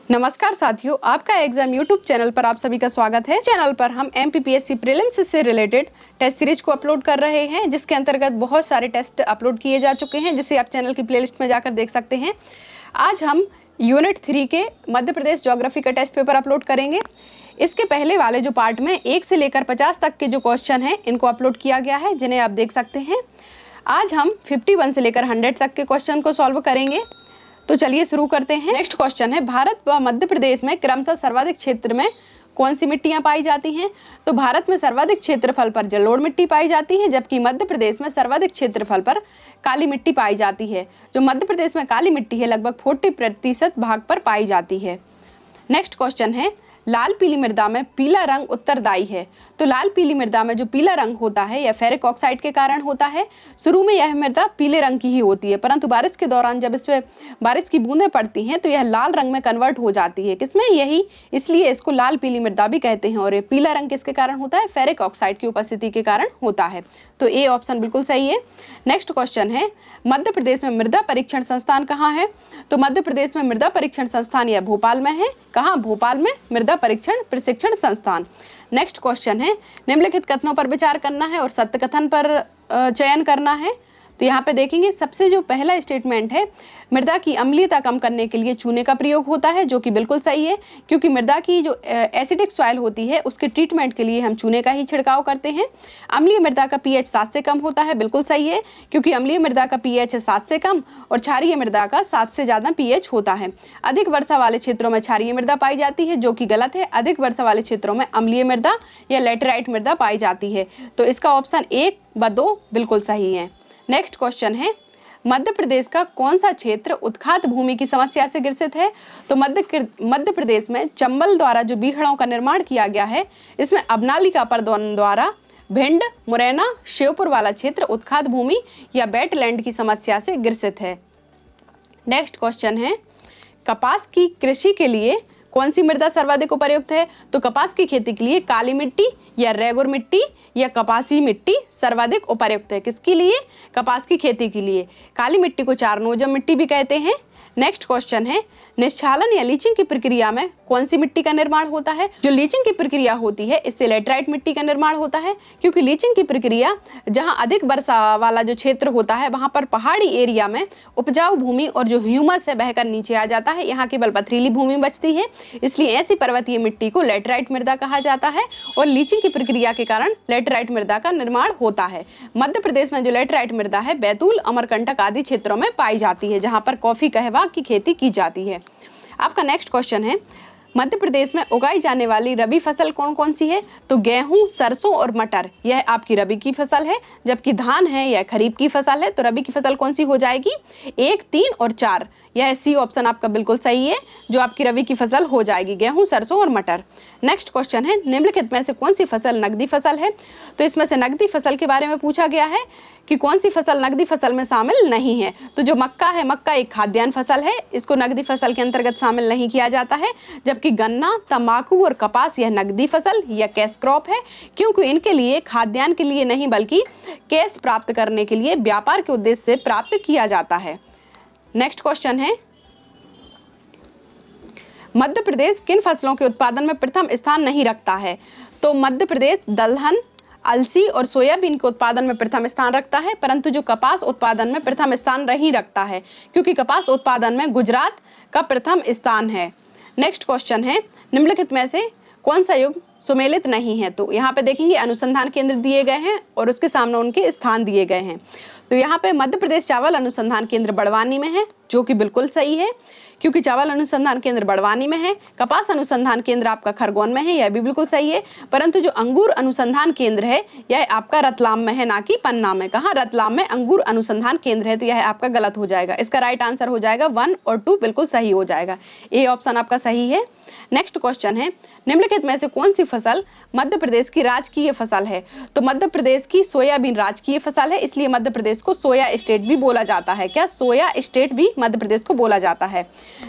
नमस्कार साथियों, आपका एग्जाम यूट्यूब चैनल पर आप सभी का स्वागत है। चैनल पर हम एमपीपीएससी प्रीलिम्स से रिलेटेड टेस्ट सीरीज को अपलोड कर रहे हैं, जिसके अंतर्गत बहुत सारे टेस्ट अपलोड किए जा चुके हैं, जिसे आप चैनल की प्लेलिस्ट में जाकर देख सकते हैं। आज हम यूनिट 3 के मध्य प्रदेश ज्योग्राफी का टेस्ट पेपर अपलोड करेंगे। इसके पहले वाले जो पार्ट में 1 से लेकर 50 तक के जो क्वेश्चन हैं, इनको अपलोड किया गया है, जिन्हें आप देख सकते हैं। आज हम 51 से लेकर 100 तक के क्वेश्चन को सॉल्व करेंगे। तो चलिए शुरू करते हैं। नेक्स्ट क्वेश्चन है, भारत व मध्य प्रदेश में क्रमशः सर्वाधिक क्षेत्र में कौन सी मिट्टियां पाई जाती हैं? तो भारत में सर्वाधिक क्षेत्रफल पर जलोढ़ मिट्टी पाई जाती है, जबकि मध्य प्रदेश में सर्वाधिक क्षेत्रफल पर काली मिट्टी पाई जाती है। जो मध्य प्रदेश में काली मिट्टी है, लगभग 40% भाग पर पाई जाती है। नेक्स्ट क्वेश्चन है, लाल पीली मृदा में पीला रंग उत्तरदायी है। तो लाल पीली मृदा में जो पीला रंग होता है, यह फेरिक ऑक्साइड के कारण होता है। शुरू में यह मृदा पीले रंग की ही होती है, परंतु बारिश के दौरान जब इसमें बारिश की बूंदें पड़ती हैं तो यह लाल रंग में कन्वर्ट हो जाती है। किसमें? यही, इसलिए इसको लाल पीली मृदा भी कहते हैं। और ये पीला रंग किसके कारण होता है? फेरिक ऑक्साइड की उपस्थिति के कारण होता है। तो ए ऑप्शन बिल्कुल सही है। नेक्स्ट क्वेश्चन है, मध्य प्रदेश में मृदा परीक्षण संस्थान कहाँ है? तो मध्य प्रदेश में मृदा परीक्षण संस्थान यह भोपाल में है। कहाँ? भोपाल में मृदा परीक्षण प्रशिक्षण संस्थान। नेक्स्ट क्वेश्चन है, निम्नलिखित कथनों पर विचार करना है और सत्य कथन पर चयन करना है। तो यहाँ पे देखेंगे, सबसे जो पहला स्टेटमेंट है, मृदा की अम्लीयता कम करने के लिए चूने का प्रयोग होता है, जो कि बिल्कुल सही है, क्योंकि मृदा की जो एसिडिक सॉइल होती है, उसके ट्रीटमेंट के लिए हम चूने का ही छिड़काव करते हैं। अम्लीय मृदा का पीएच 7 से कम होता है, बिल्कुल सही है, क्योंकि अम्लीय मृदा का पीएच 7 से कम और क्षारीय मृदा का 7 से ज़्यादा पीएच होता है। अधिक वर्षा वाले क्षेत्रों में क्षारीय मृदा पाई जाती है, जो कि गलत है। अधिक वर्षा वाले क्षेत्रों में अम्लीय मृदा या लैटेराइट मृदा पाई जाती है। तो इसका ऑप्शन 1 व 2 बिल्कुल सही है। नेक्स्ट क्वेश्चन है, मध्य प्रदेश का कौन सा क्षेत्र उत्खात भूमि की समस्या से ग्रसित है? तो मध्य प्रदेश में चंबल द्वारा जो बीहड़ों का निर्माण किया गया है, इसमें अबनालिका परदौन द्वारा भिंड, मुरैना, श्योपुर वाला क्षेत्र उत्खात भूमि या वेटलैंड की समस्या से ग्रसित है। नेक्स्ट क्वेश्चन है, कपास की कृषि के लिए कौन सी मृदा सर्वाधिक उपयुक्त है? तो कपास की खेती के लिए काली मिट्टी या रेगुर मिट्टी या कपासी मिट्टी सर्वाधिक उपयुक्त है। किसके लिए? कपास की खेती के लिए। काली मिट्टी को चारनोजम मिट्टी भी कहते हैं। नेक्स्ट क्वेश्चन है, निष्क्षालन या लीचिंग की प्रक्रिया में कौन सी मिट्टी का निर्माण होता है? जो लीचिंग की प्रक्रिया होती है, इससे लैटेराइट मिट्टी का निर्माण होता है, क्योंकि लीचिंग की प्रक्रिया जहां अधिक वर्षा वाला जो क्षेत्र होता है, वहां पर पहाड़ी एरिया में उपजाऊ भूमि और जो ह्यूमस है बहकर नीचे आ जाता है, यहाँ केवल पथरीली भूमि बचती है, इसलिए ऐसी पर्वतीय मिट्टी को लैटेराइट मृदा कहा जाता है और लीचिंग की प्रक्रिया के कारण लैटेराइट मृदा का निर्माण होता है। मध्य प्रदेश में जो लैटेराइट मृदा है, बैतूल, अमरकंटक आदि क्षेत्रों में पाई जाती है, जहाँ पर कॉफी कहवा की खेती की जाती है। आपका नेक्स्ट क्वेश्चन है, मध्य प्रदेश में उगाई जाने वाली रबी फसल कौन कौन सी है? तो गेहूं, सरसों और मटर, यह आपकी रबी की फसल है, जबकि धान है यह खरीफ की फसल है। तो रबी की फसल कौन सी हो जाएगी? 1, 3 और 4, यह सी ऑप्शन आपका बिल्कुल सही है, जो आपकी रबी की फसल हो जाएगी, गेहूं, सरसों और मटर। नेक्स्ट क्वेश्चन है, निम्नलिखित में से कौन सी फसल नकदी फसल है? तो इसमें से नकदी फसल के बारे में पूछा गया है कि कौन सी फसल नकदी फसल में शामिल नहीं है। तो जो मक्का है, मक्का एक खाद्यान्न फसल है, इसको नकदी फसल के अंतर्गत शामिल नहीं किया जाता है, जबकि गन्ना, तंबाकू और कपास यह नकदी फसल या कैश क्रॉप है, क्योंकि इनके लिए खाद्यान्न के लिए नहीं बल्कि कैश प्राप्त करने के लिए व्यापार के उद्देश्य से प्राप्त किया जाता है। नेक्स्ट क्वेश्चन है, मध्य प्रदेश किन फसलों के उत्पादन में प्रथम स्थान नहीं रखता है? तो मध्य प्रदेश दलहन, अलसी और सोयाबीन के उत्पादन में प्रथम स्थान रखता है, परंतु जो कपास उत्पादन में प्रथम स्थान नहीं रखता है, क्योंकि कपास उत्पादन में गुजरात का प्रथम स्थान है। नेक्स्ट क्वेश्चन है, निम्नलिखित में से कौन सा युग सुमेलित नहीं है? तो यहाँ पे देखेंगे अनुसंधान केंद्र दिए गए हैं और उसके सामने उनके स्थान दिए गए हैं। तो यहाँ पे मध्य प्रदेश चावल अनुसंधान केंद्र बड़वानी में है, जो कि बिल्कुल सही है, क्योंकि चावल अनुसंधान केंद्र बड़वानी में है। कपास अनुसंधान केंद्र आपका खरगोन में है, यह भी बिल्कुल सही है, परंतु जो अंगूर अनुसंधान केंद्र है यह आपका रतलाम में है, ना कि पन्ना में। कहाँ? रतलाम में अंगूर अनुसंधान केंद्र है, तो यह आपका गलत हो जाएगा। इसका राइट आंसर हो जाएगा 1 और 2 बिल्कुल सही हो जाएगा। ए ऑप्शन आपका सही है। नेक्स्ट क्वेश्चन है, निम्नलिखित में से कौन सी फसल मध्य प्रदेश की राजकीय फसल है? तो मध्य प्रदेश की सोयाबीन राजकीय फसल है, इसलिए मध्य प्रदेश को सोया स्टेट भी बोला जाता है। क्या? सोया स्टेट भी मध्य प्रदेश को बोला जाता है।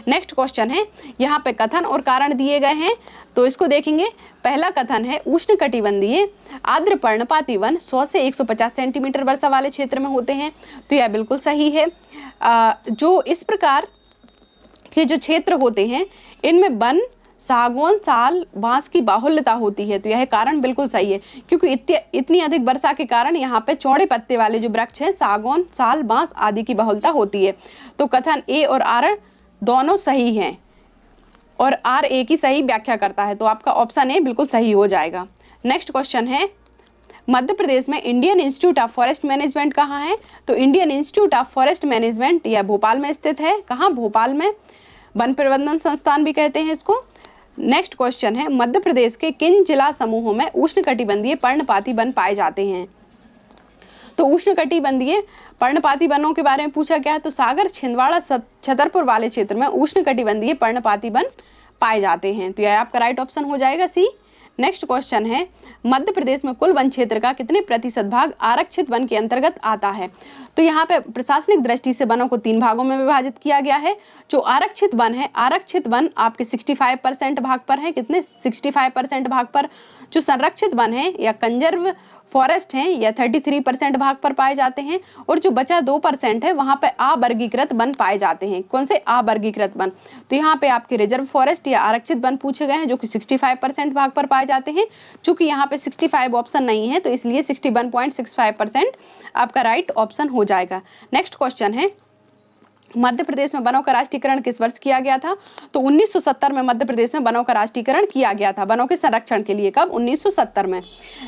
नेक्स्ट क्वेश्चन है, यहाँ पे कथन और कारण दिए गए हैं, तो इसको देखेंगे। पहला कथन है, उष्णकटिबंधीय आर्द्र पर्णपाती वन 100 से 150 सेंटीमीटर वर्षा वाले क्षेत्र में होते हैं। तो यह बिल्कुल सही है। जो इस प्रकार के जो क्षेत्र होते हैं इनमें वन, सागौन, साल, बांस की बाहुल्यता होती है। तो यह कारण बिल्कुल सही है, क्योंकि इतनी अधिक वर्षा के कारण यहाँ पे चौड़े पत्ते वाले जो वृक्ष हैं, सागौन, साल, बांस आदि की बहुलता होती है। तो कथन ए और आर दोनों सही हैं और आर ए की सही व्याख्या करता है, तो आपका ऑप्शन ए बिल्कुल सही हो जाएगा। नेक्स्ट क्वेश्चन है, मध्य प्रदेश में Indian institute of forest management कहाँ है? तो Indian institute of forest management यह भोपाल में स्थित है। कहाँ? भोपाल में। वन प्रबंधन संस्थान भी कहते हैं इसको। नेक्स्ट क्वेश्चन है, मध्य प्रदेश के किन जिला समूहों में उष्णकटिबंधीय पर्णपाती वन पाए जाते हैं? तो उष्णकटिबंधीय पर्णपाती वनों के बारे में पूछा गया है। तो सागर, छिंदवाड़ा, छतरपुर वाले क्षेत्र में उष्णकटिबंधीय पर्णपाती वन पाए जाते हैं। तो यह आपका राइट ऑप्शन हो जाएगा सी। नेक्स्ट क्वेश्चन है, मध्य प्रदेश में कुल वन क्षेत्र का कितने प्रतिशत भाग आरक्षित वन के अंतर्गत आता है? तो यहाँ पे प्रशासनिक दृष्टि से वनों को 3 भागों में विभाजित किया गया है। जो आरक्षित वन है, आरक्षित वन आपके 65% भाग पर है। कितने? 65% भाग पर। जो संरक्षित वन है या कंजर्व फॉरेस्ट हैं या 33% भाग पर पाए जाते हैं। और जो बचा 2% है वहाँ पे अवर्गीकृत वन पाए जाते हैं। कौन से? अवर्गीकृत वन। तो यहाँ पे आपके रिजर्व फॉरेस्ट या आरक्षित वन पूछे गए हैं, जो कि 65% भाग पर पाए जाते हैं। चूंकि यहाँ पे 65 ऑप्शन नहीं है, तो इसलिए 61.65% आपका राइट ऑप्शन हो जाएगा। नेक्स्ट क्वेश्चन है, मध्य प्रदेश में वनों का राष्ट्रीयकरण किस वर्ष किया गया था? तो 1970 में मध्य प्रदेश में वनों का राष्ट्रीयकरण किया गया था, वनों के संरक्षण के लिए। कब? 1970 में।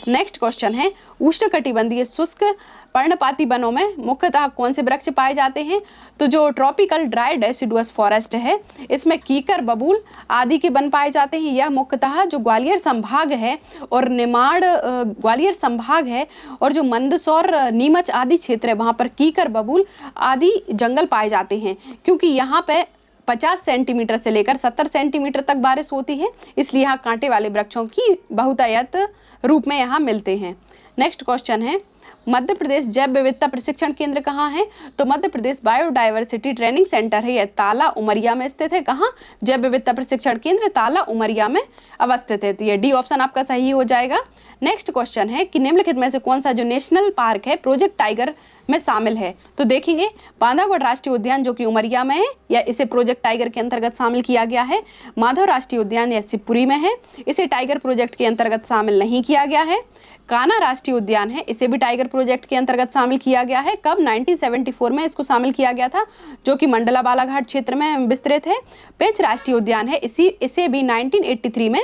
नेक्स्ट क्वेश्चन है, उष्णकटिबंधीय शुष्क पर्णपाती वनों में मुख्यतः कौन से वृक्ष पाए जाते हैं? तो जो ट्रॉपिकल ड्राई डेसिडुअस फॉरेस्ट है, इसमें कीकर, बबूल आदि के वन पाए जाते हैं। यह मुख्यतः जो ग्वालियर संभाग है और निमाड़ ग्वालियर संभाग है और जो मंदसौर, नीमच आदि क्षेत्र है, वहाँ पर कीकर, बबूल आदि जंगल पाए जाते हैं। क्योंकि यहाँ पे 50 सेंटीमीटर से लेकर 70 सेंटीमीटर तक बारिश होती है, इसलिए यहाँ कांटे वाले वृक्षों की बहुतायत रूप में यहाँ मिलते हैं। नेक्स्ट क्वेश्चन है, मध्य प्रदेश जैव विविधता प्रशिक्षण केंद्र कहाँ है? तो Madhya Pradesh biodiversity training centre है, यह ताला उमरिया में स्थित है। कहाँ? जैव विविधता प्रशिक्षण केंद्र ताला उमरिया में अवस्थित है। तो ये डी ऑप्शन आपका सही हो जाएगा। नेक्स्ट क्वेश्चन है कि निम्नलिखित में से कौन सा जो नेशनल पार्क है प्रोजेक्ट टाइगर में शामिल है? तो देखेंगे, बांधवगढ़ राष्ट्रीय उद्यान जो कि उमरिया में है, या इसे प्रोजेक्ट टाइगर के अंतर्गत शामिल किया गया है। माधव राष्ट्रीय उद्यान या शिवपुरी में है, इसे टाइगर प्रोजेक्ट के अंतर्गत शामिल नहीं किया गया है। कान्हा राष्ट्रीय उद्यान है, इसे भी टाइगर प्रोजेक्ट के अंतर्गत शामिल किया गया है। कब? 1974 में इसको शामिल किया गया था, जो कि मंडला बालाघाट क्षेत्र में विस्तृत है। पेंच राष्ट्रीय उद्यान है, इसे भी 1983 में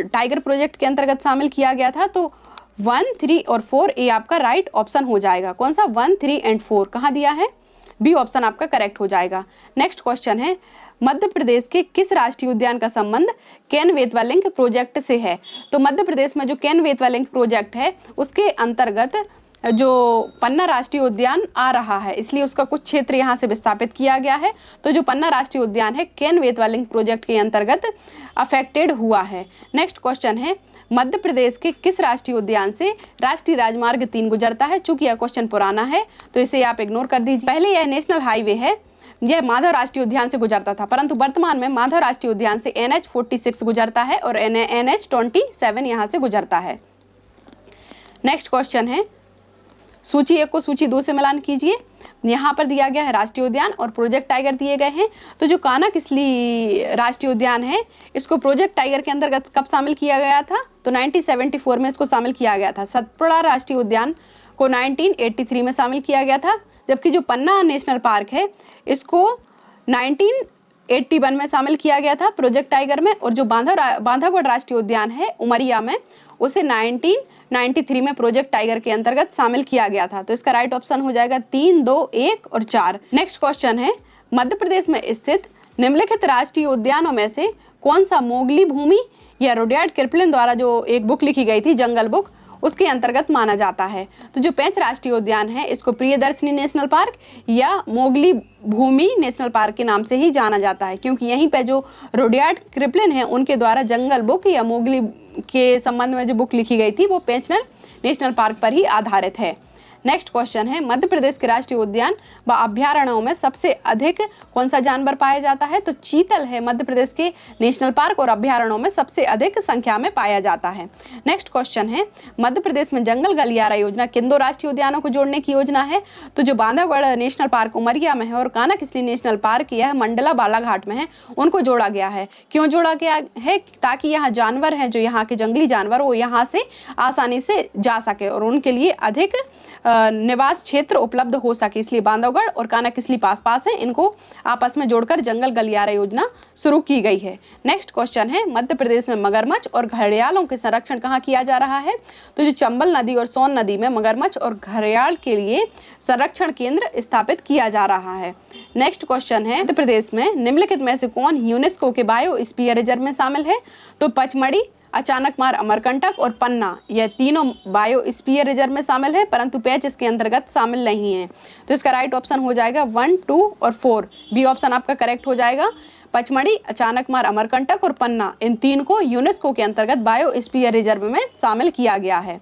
टाइगर प्रोजेक्ट के अंतर्गत शामिल किया गया था। तो 1, 3 और 4 ये आपका राइट ऑप्शन हो जाएगा। कौन सा? 1, 3 एंड 4 कहाँ दिया है? बी ऑप्शन आपका करेक्ट हो जाएगा। नेक्स्ट क्वेश्चन है, मध्य प्रदेश के किस राष्ट्रीय उद्यान का संबंध केन-बेतवा लिंक प्रोजेक्ट से है? तो मध्य प्रदेश में जो केन-बेतवा लिंक प्रोजेक्ट है, उसके अंतर्गत जो पन्ना राष्ट्रीय उद्यान आ रहा है, इसलिए उसका कुछ क्षेत्र यहाँ से विस्थापित किया गया है। तो जो पन्ना राष्ट्रीय उद्यान है, केन-बेतवा लिंक प्रोजेक्ट के अंतर्गत अफेक्टेड हुआ है। नेक्स्ट क्वेश्चन है, मध्य प्रदेश के किस राष्ट्रीय उद्यान से राष्ट्रीय राजमार्ग 3 गुजरता है? चूंकि यह क्वेश्चन पुराना है, तो इसे आप इग्नोर कर दीजिए। पहले यह नेशनल हाईवे है, यह माधव राष्ट्रीय उद्यान से गुजरता था, परंतु वर्तमान में माधव राष्ट्रीय उद्यान से NH46 गुजरता है और NH27 यहाँ से गुजरता है। नेक्स्ट क्वेश्चन है, सूची 1 को सूची 2 से मिलान कीजिए। यहाँ पर दिया गया है राष्ट्रीय उद्यान और प्रोजेक्ट टाइगर दिए गए हैं। तो जो कान्हा-किसली राष्ट्रीय उद्यान है, इसको प्रोजेक्ट टाइगर के अंतर्गत कब शामिल किया गया था? तो 1974 में इसको शामिल किया गया था। सतपुड़ा राष्ट्रीय उद्यान को 1983 में शामिल किया गया था, जबकि जो पन्ना नेशनल पार्क है, इसको 1981 में शामिल किया गया था प्रोजेक्ट टाइगर में। और जो बांधवगढ़ राष्ट्रीय उद्यान है उमरिया में, उसे 1993 में प्रोजेक्ट टाइगर के अंतर्गत शामिल किया गया था। तो इसका राइट ऑप्शन हो जाएगा 3, 2, 1 और 4। नेक्स्ट क्वेश्चन है, मध्य प्रदेश में स्थित निम्नलिखित राष्ट्रीय उद्यानों में से कौन सा मोगली भूमि या रुडयार्ड किपलिंग द्वारा जो एक बुक लिखी गई थी, जंगल बुक, उसके अंतर्गत माना जाता है? तो जो पेंच राष्ट्रीय उद्यान है, इसको प्रियदर्शनी नेशनल पार्क या मोगली भूमि नेशनल पार्क के नाम से ही जाना जाता है, क्योंकि यहीं पे जो रुडयार्ड किपलिंग है, उनके द्वारा जंगल बुक या मोगली के संबंध में जो बुक लिखी गई थी, वो पेंच नेशनल पार्क पर ही आधारित है। नेक्स्ट क्वेश्चन है, मध्य प्रदेश के राष्ट्रीय उद्यान व अभ्यारण्यों में सबसे अधिक कौन सा जानवर पाया जाता है? तो चीतल है मध्य प्रदेश के नेशनल पार्क और अभ्यारण्यों में सबसे अधिक संख्या में पाया जाता है। नेक्स्ट क्वेश्चन है, मध्य प्रदेश में जंगल गलियारा योजना किन दो राष्ट्रीय उद्यानों को जोड़ने की योजना है? तो जो बांधवगढ़ नेशनल पार्क उमरिया में है और कान्हा-किसली नेशनल पार्क यह मंडला बालाघाट में है, उनको जोड़ा गया है। क्यों जोड़ा गया है? ताकि यहाँ जानवर हैं, जो यहाँ के जंगली जानवर, वो यहाँ से आसानी से जा सके और उनके लिए अधिक निवास क्षेत्र उपलब्ध हो सके, इसलिए बांधवगढ़ और कान्हा-किसली पास पास है, इनको आपस में जोड़कर जंगल गलियारा योजना शुरू की गई है। नेक्स्ट क्वेश्चन है, मध्य प्रदेश में मगरमच्छ और घड़ियालों के संरक्षण कहाँ किया जा रहा है? तो जो चंबल नदी और सोन नदी में मगरमच्छ और घड़ियाल के लिए संरक्षण केंद्र स्थापित किया जा रहा है। नेक्स्ट क्वेश्चन है, मध्य प्रदेश में निम्नलिखित में से कौन यूनेस्को के बायोस्फीयर रिजर्व में शामिल है? तो पचमढ़ी, अचानकमार, अमरकंटक और पन्ना, यह तीनों बायोस्फीयर रिजर्व में शामिल है, परंतु पेंच इसके अंतर्गत शामिल नहीं है। तो इसका राइट ऑप्शन हो जाएगा 1, 2 और 4, बी ऑप्शन आपका करेक्ट हो जाएगा। पचमढ़ी, अचानकमार, अमरकंटक और पन्ना, इन तीन को यूनेस्को के अंतर्गत बायोस्फीयर रिजर्व में शामिल किया गया है।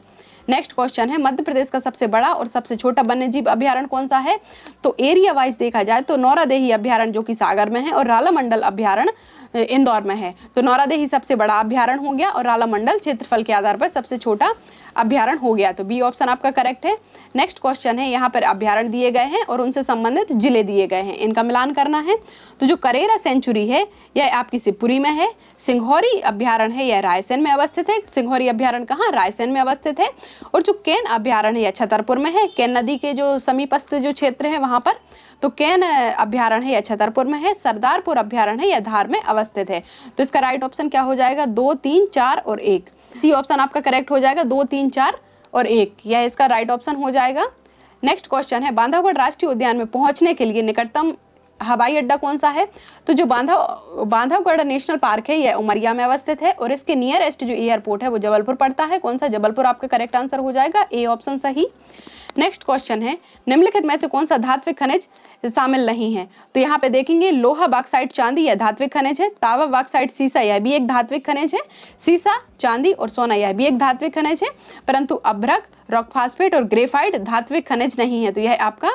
नेक्स्ट क्वेश्चन है, मध्य प्रदेश का सबसे बड़ा और सबसे छोटा वन्यजीव अभ्यारण्य कौन सा है? तो एरिया वाइज देखा जाए तो नौरादेही अभ्यारण्य जो कि सागर में है और रालामंडल अभ्यारण्य इंदौर में है। तो नौरादेही सबसे बड़ा अभ्यारण्य हो गया और रालामंडल क्षेत्रफल के आधार पर सबसे छोटा अभ्यारण्य हो गया। तो बी ऑप्शन आपका करेक्ट है। नेक्स्ट क्वेश्चन है, यहाँ पर अभ्यारण्य दिए गए हैं और उनसे संबंधित जिले दिए गए हैं, इनका मिलान करना है। तो जो करेरा सेंचुरी है यह आपकी शिवपुरी में है। सिंघौरी अभ्यारण्य है यह रायसेन में अवस्थित है। सिंघौरी अभ्यारण्य कहाँ? रायसेन में अवस्थित है। और जो केन अभ्यारण्य है यह छतरपुर में है, केन नदी के जो समीपस्थ जो क्षेत्र है वहां पर। तो केन अभ्यारण्य है यह छतरपुर में है। सरदारपुर अभ्यारण्य है यह धार में अवस्थित है। तो इसका राइट ऑप्शन क्या हो जाएगा? 2, 3, 4 और 1, सी ऑप्शन आपका करेक्ट हो जाएगा। 2, 3, 4 और 1, यह इसका राइट ऑप्शन हो जाएगा। नेक्स्ट क्वेश्चन है, बांधवगढ़ राष्ट्रीय उद्यान में पहुंचने के लिए निकटतम हवाई अड्डा कौन सा है? तो जो बांधवगढ़ नेशनल पार्क है यह उमरिया में अवस्थित है और इसके नियरेस्ट जो एयरपोर्ट है वो जबलपुर पड़ता है। कौन सा? जबलपुर आपका करेक्ट आंसर हो जाएगा, ए ऑप्शन सही। नेक्स्ट क्वेश्चन है, निम्नलिखित में से कौन सा धात्विक खनिज शामिल नहीं है? तो यहाँ पे देखेंगे लोहा, बॉक्साइट, चांदी यह धात्विक खनिज है। तांबा, बॉक्साइट, सीसा यह भी एक धात्विक खनिज है। सीसा, चांदी और सोना यह भी एक धात्विक खनिज है, परंतु अभ्रक, रॉक फास्फेट और ग्रेफाइट धात्विक खनिज नहीं है। तो यह आपका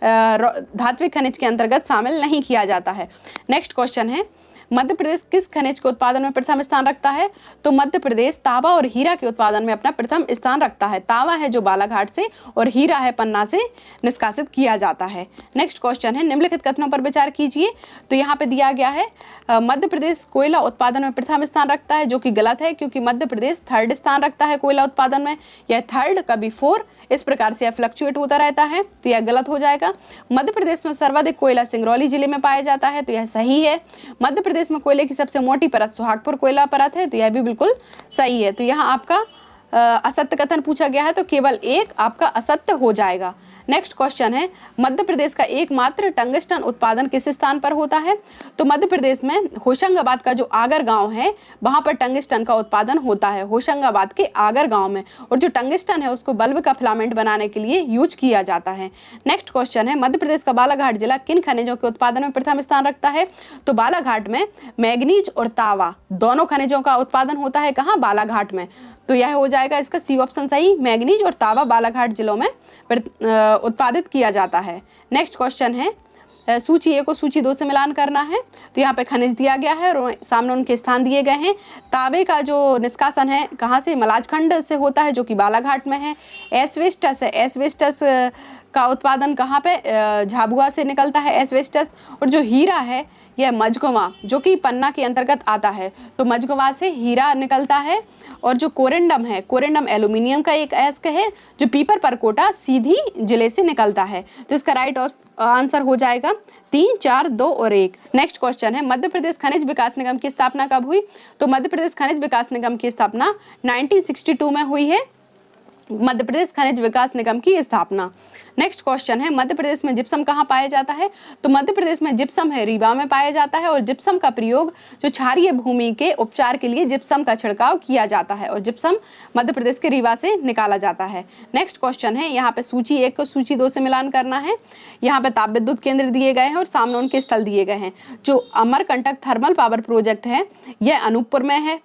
धात्विक खनिज के अंतर्गत शामिल नहीं किया जाता है। नेक्स्ट क्वेश्चन है, मध्य प्रदेश किस खनिज के उत्पादन में प्रथम स्थान रखता है? तो मध्य प्रदेश तांबा और हीरा के उत्पादन में अपना प्रथम स्थान रखता है। तांबा है जो बालाघाट से और हीरा है पन्ना से निष्कासित किया जाता है। नेक्स्ट क्वेश्चन है, निम्नलिखित कथनों पर विचार कीजिए। तो यहाँ पे दिया गया है मध्य प्रदेश कोयला उत्पादन में प्रथम स्थान रखता है, जो कि गलत है, क्योंकि मध्य प्रदेश थर्ड स्थान रखता है कोयला उत्पादन में। यह थर्ड, कभी 4, इस प्रकार से यह फ्लक्चुएट होता रहता है, तो यह गलत हो जाएगा। मध्य प्रदेश में सर्वाधिक कोयला सिंगरौली जिले में पाया जाता है, तो यह सही है। मध्य प्रदेश में कोयले की सबसे मोटी परत सुहागपुर कोयला परत है, तो यह भी बिल्कुल सही है। तो यहाँ आपका असत्य कथन पूछा गया है, तो केवल एक आपका असत्य हो जाएगा। नेक्स्ट क्वेश्चन है, मध्य प्रदेश का एकमात्र टंगस्टन उत्पादन किस स्थान पर होता है? तो मध्य प्रदेश में होशंगाबाद का जो आगर गांव है वहां पर टंगस्टन का उत्पादन होता है, होशंगाबाद के आगर गांव में। और जो टंगस्टन है उसको बल्ब का फिलामेंट बनाने के लिए यूज किया जाता है। नेक्स्ट क्वेश्चन है, मध्य प्रदेश का बालाघाट जिला किन खनिजों के उत्पादन में प्रथम स्थान रखता है? तो बालाघाट में मैग्नीज और तांबा दोनों खनिजों का उत्पादन होता है। कहाँ? बालाघाट में। तो यह हो जाएगा इसका सी ऑप्शन सही, मैग्नीज और तांबा बालाघाट जिलों में उत्पादित किया जाता है। नेक्स्ट क्वेश्चन है, सूची 1 को सूची 2 से मिलान करना है। तो यहाँ पे खनिज दिया गया है और सामने उनके स्थान दिए गए हैं। तांबे का जो निष्कासन है कहाँ से? मलाजखंड से होता है, जो कि बालाघाट में है। एस्बेस्टस है, एस्बेस्टस का उत्पादन कहाँ पे? झाबुआ से निकलता है एस्बेस्टस। और जो हीरा है यह मझगुवा, जो कि पन्ना के अंतर्गत आता है, तो मझगुवा से हीरा निकलता है। और जो कोरेंडम है, कोरेंडम एल्यूमिनियम का एक अयस्क है जो पीपर परकोटा सीधी जिले से निकलता है। तो इसका राइट आंसर हो जाएगा 3, 4, 2 और 1। नेक्स्ट क्वेश्चन है, मध्य प्रदेश खनिज विकास निगम की स्थापना कब हुई? तो मध्य प्रदेश खनिज विकास निगम की स्थापना 1962 में हुई है। मध्य प्रदेश खनिज विकास निगम की स्थापना। नेक्स्ट क्वेश्चन है, मध्य प्रदेश में जिप्सम कहाँ पाया जाता है? तो मध्य प्रदेश में जिप्सम है रीवा में पाया जाता है और जिप्सम का प्रयोग जो क्षारीय भूमि के उपचार के लिए जिप्सम का छिड़काव किया जाता है और जिप्सम मध्य प्रदेश के रीवा से निकाला जाता है। नेक्स्ट क्वेश्चन है, यहाँ पे सूची 1 को सूची 2 से मिलान करना है। यहाँ पे ताप विद्युत केंद्र दिए गए हैं और सामने उनके स्थल दिए गए हैं। जो अमरकंटक थर्मल पावर प्रोजेक्ट है यह अनूपपुर में है।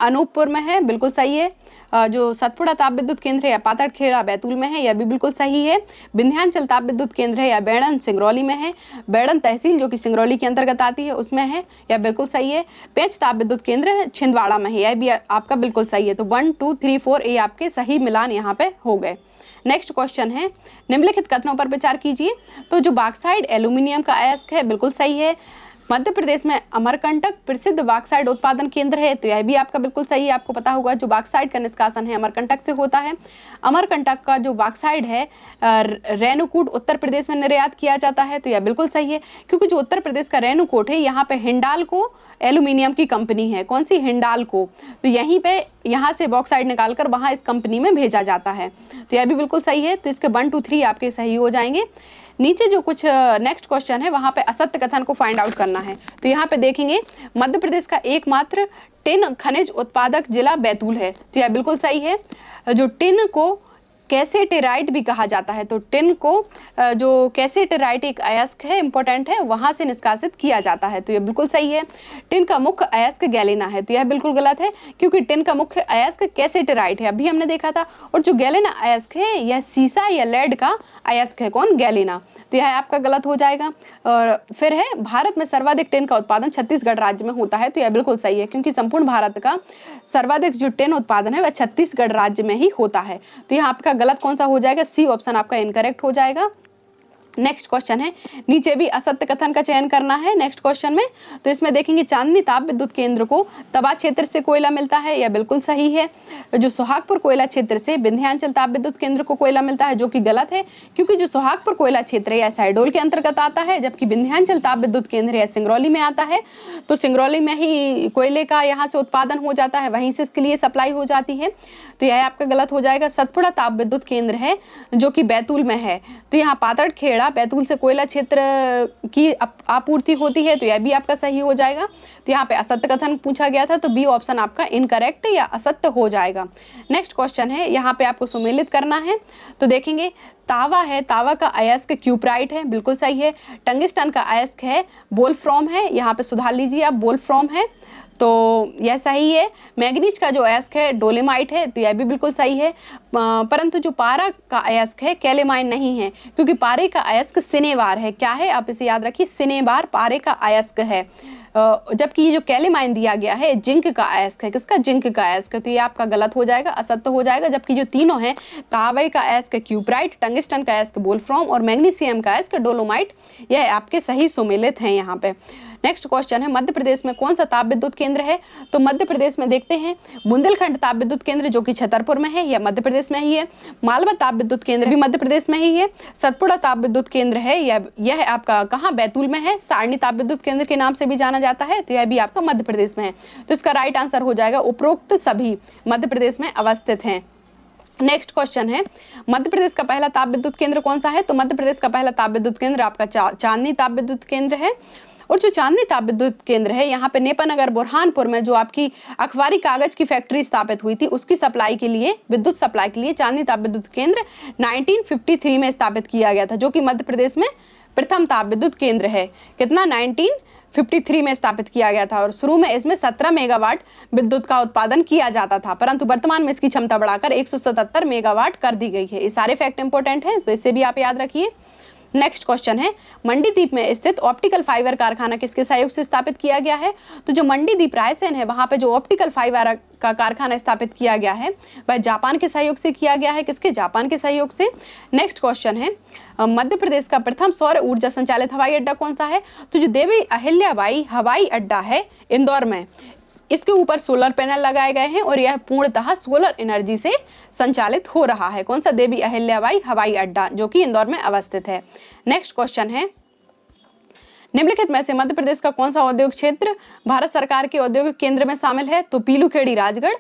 अनूपपुर में है, बिल्कुल सही है। जो सतपुड़ा ताप विद्युत केंद्र है या पातड़खेड़ा बैतूल में है, यह भी बिल्कुल सही है। विंध्याचल ताप विद्युत केंद्र है या बेड़न सिंगरौली में है, बेड़न तहसील जो कि सिंगरौली के अंतर्गत आती है उसमें है, यह बिल्कुल सही है। पेंच ताप विद्युत केंद्र छिंदवाड़ा में है, यह भी आपका बिल्कुल सही है। तो 1 2 3 4 ये आपके सही मिलान यहाँ पे हो गए। नेक्स्ट क्वेश्चन है, निम्नलिखित कथनों पर विचार कीजिए। तो जो बॉक्साइट एल्यूमिनियम का अयस्क है, बिल्कुल सही है। मध्य प्रदेश में अमरकंटक प्रसिद्ध बॉक्साइट उत्पादन केंद्र है, तो यह भी आपका बिल्कुल सही है। आपको पता होगा जो बॉक्साइट का निष्कासन है अमरकंटक से होता है। अमरकंटक का जो बॉक्साइट है रेणुकूट उत्तर प्रदेश में निर्यात किया जाता है, तो यह बिल्कुल सही है, क्योंकि जो उत्तर प्रदेश का रेणुकूट है यहाँ पे हिंडाल्को एल्यूमिनियम की कंपनी है। कौन सी? हिंडाल्को। तो यहीं पे यहाँ से बॉक्साइट निकालकर वहाँ इस कंपनी में भेजा जाता है, तो यह भी बिल्कुल सही है। तो इसके 1 2 3 आपके सही हो जाएंगे। नीचे जो कुछ नेक्स्ट क्वेश्चन है वहाँ पे असत्य कथन को फाइंड आउट करना है। तो यहाँ पे देखेंगे मध्य प्रदेश का एकमात्र टिन खनिज उत्पादक जिला बैतूल है, तो यह बिल्कुल सही है। जो टिन को कैसेटेराइट भी कहा जाता है, तो टिन को जो कैसेटेराइट एक अयस्क है, इंपॉर्टेंट है, वहां से निष्कासित किया जाता है, तो यह बिल्कुल सही है। टिन का मुख्य अयस्क गैलेना है, तो यह बिल्कुल गलत है, क्योंकि टिन का मुख्य अयस्क कैसेटेराइट है, अभी हमने देखा था। और जो गैलेना अयस्क है यह सीसा या लेड का अयस्क है। कौन? गैलेना। तो यह आपका गलत हो जाएगा। और फिर है भारत में सर्वाधिक टिन का उत्पादन छत्तीसगढ़ राज्य में होता है, तो यह बिल्कुल सही है, क्योंकि संपूर्ण भारत का सर्वाधिक जो टिन उत्पादन है वह छत्तीसगढ़ राज्य में ही होता है। तो यहाँ आपका गलत कौन सा हो जाएगा? सी ऑप्शन आपका इनकरेक्ट हो जाएगा। नेक्स्ट क्वेश्चन है, नीचे भी असत्य कथन का चयन करना है नेक्स्ट क्वेश्चन में। तो इसमें देखेंगे चांदनी ताप विद्युत केंद्र को तवा क्षेत्र से कोयला मिलता है, यह बिल्कुल सही है। जो सोहागपुर कोयला क्षेत्र से विंध्याचल ताप विद्युत केंद्र को कोयला मिलता है, जो कि गलत है, क्योंकि जो सोहागपुर कोयला क्षेत्र है यह शहडोल के अंतर्गत आता है, जबकि विंध्याचल ताप विद्युत केंद्र यह सिंगरौली में आता है। तो सिंगरौली में ही कोयले का यहाँ से उत्पादन हो जाता है, वहीं से इसके लिए सप्लाई हो जाती है, तो यह आपका गलत हो जाएगा। सतपुड़ा ताप विद्युत केंद्र है जो कि बैतूल में है, तो यहाँ पातड़खेड़ा बैतूल से कोयला क्षेत्र की आपूर्ति होती है, तो यह भी आपका सही हो जाएगा। तो यहाँ पे असत्य कथन पूछा गया था, तो बी ऑप्शन आपका इनकरेक्ट या असत्य हो जाएगा। नेक्स्ट क्वेश्चन है, यहाँ पे आपको सुमेलित करना है। तो देखेंगे तावा है, तावा का अयस्क क्यूप्राइट है, बिल्कुल सही है। टंगिस्टन का अयस्क है वोल्फ्राम है, यहाँ पे सुधार लीजिए आप, वोल्फ्राम है, तो यह सही है। मैग्नीज का जो अयस्क है डोलेमाइट है, तो यह भी बिल्कुल सही है। परंतु जो पारा का अयस्क है कैलेमाइन नहीं है, क्योंकि पारे का अयस्क सिनेवार है। क्या है? आप इसे याद रखिए, सिनेवार पारे का अयस्क है, जबकि ये जो कैलेमाइन दिया गया है जिंक का अयस्क है। किसका? जिंक का अयस्क। तो ये आपका गलत हो जाएगा, असत्य हो जाएगा। जबकि जो तीनों हैं, तांबे का अयस्क क्यूप्राइट, टंगिस्टन का अयस्क वोल्फ्राम और मैग्नीशियम का अयस्क डोलोमाइट, यह आपके सही सुमेलित हैं यहाँ पे। नेक्स्ट क्वेश्चन है, मध्य प्रदेश में कौन सा ताप विद्युत केंद्र है? तो मध्य प्रदेश में देखते हैं बुंदेलखंड ताप विद्युत केंद्र जो कि छतरपुर में है, यह मध्य प्रदेश में ही है। मालवा ताप विद्युत केंद्र भी मध्य प्रदेश में ही है। सतपुड़ा ताप विद्युत केंद्र है, यह आपका कहाँ? बैतूल में है। सारणी ताप विद्युत केंद्र के नाम से भी जाना जाता है, तो यह भी आपका मध्य प्रदेश में है। तो इसका राइट आंसर हो जाएगा उपरोक्त सभी मध्य प्रदेश में अवस्थित हैं। नेक्स्ट क्वेश्चन है, मध्य प्रदेश का पहला ताप विद्युत केंद्र कौन सा है? तो मध्य प्रदेश का पहला ताप विद्युत केंद्र आपका चांदनी ताप विद्युत केंद्र है। और जो चांदनी ताप विद्युत केंद्र है, यहाँ पे नेपानगर बुरहानपुर में जो आपकी अखबारी कागज की फैक्ट्री स्थापित हुई थी, उसकी सप्लाई के लिए, विद्युत सप्लाई के लिए चांदनी ताप विद्युत केंद्र 1953 में स्थापित किया गया था, जो कि मध्य प्रदेश में प्रथम ताप विद्युत केंद्र है। कितना? 1953 में स्थापित किया गया था। और शुरू में इसमें 17 मेगावाट विद्युत का उत्पादन किया जाता था, परंतु वर्तमान में इसकी क्षमता बढ़ाकर 177 मेगावाट कर दी गई है। ये सारे फैक्ट इंपॉर्टेंट हैं, तो इसे भी आप याद रखिए। नेक्स्ट क्वेश्चन है, मंडीदीप में स्थित ऑप्टिकल फाइबर कारखाना किसके सहयोग से स्थापित किया गया है? तो जो मंडीदीप रायसेन है, वहां पे जो ऑप्टिकल फाइबर का कारखाना स्थापित किया गया है वह जापान के सहयोग से किया गया है। किसके? जापान के सहयोग से। नेक्स्ट क्वेश्चन है, मध्य प्रदेश का प्रथम सौर ऊर्जा संचालित हवाई अड्डा कौन सा है? तो जो देवी अहिल्याबाई हवाई अड्डा है इंदौर में, इसके ऊपर सोलर पैनल लगाए गए हैं और यह पूर्णतः सोलर एनर्जी से संचालित हो रहा है। कौन सा? देवी अहिल्याबाई हवाई अड्डा, जो कि इंदौर में अवस्थित है। नेक्स्ट क्वेश्चन है, निम्नलिखित में से मध्य प्रदेश का कौन सा औद्योगिक क्षेत्र भारत सरकार के औद्योगिक केंद्र में शामिल है? तो पीलूखेड़ी राजगढ़,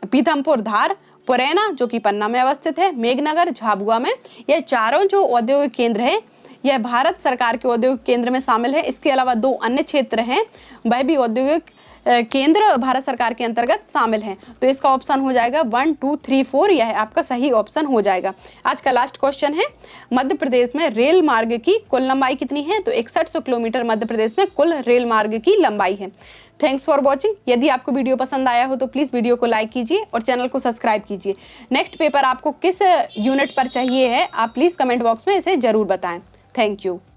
पीथमपुर धार, पुरैना जो कि पन्ना में अवस्थित है, मेघनगर झाबुआ में, यह चारों जो औद्योगिक केंद्र है यह भारत सरकार के औद्योगिक केंद्र में शामिल है। इसके अलावा 2 अन्य क्षेत्र हैं, वह भी औद्योगिक केंद्र भारत सरकार के अंतर्गत शामिल हैं? तो इसका ऑप्शन हो जाएगा 1, 2, 3, 4, यह आपका सही ऑप्शन हो जाएगा। आज का लास्ट क्वेश्चन है, मध्य प्रदेश में रेल मार्ग की कुल लंबाई कितनी है? तो 6100 किलोमीटर मध्य प्रदेश में कुल रेल मार्ग की लंबाई है। Thanks for watching. यदि आपको वीडियो पसंद आया हो तो प्लीज़ वीडियो को लाइक कीजिए और चैनल को सब्सक्राइब कीजिए। नेक्स्ट पेपर आपको किस यूनिट पर चाहिए है, आप प्लीज़ कमेंट बॉक्स में इसे ज़रूर बताएं। Thank you.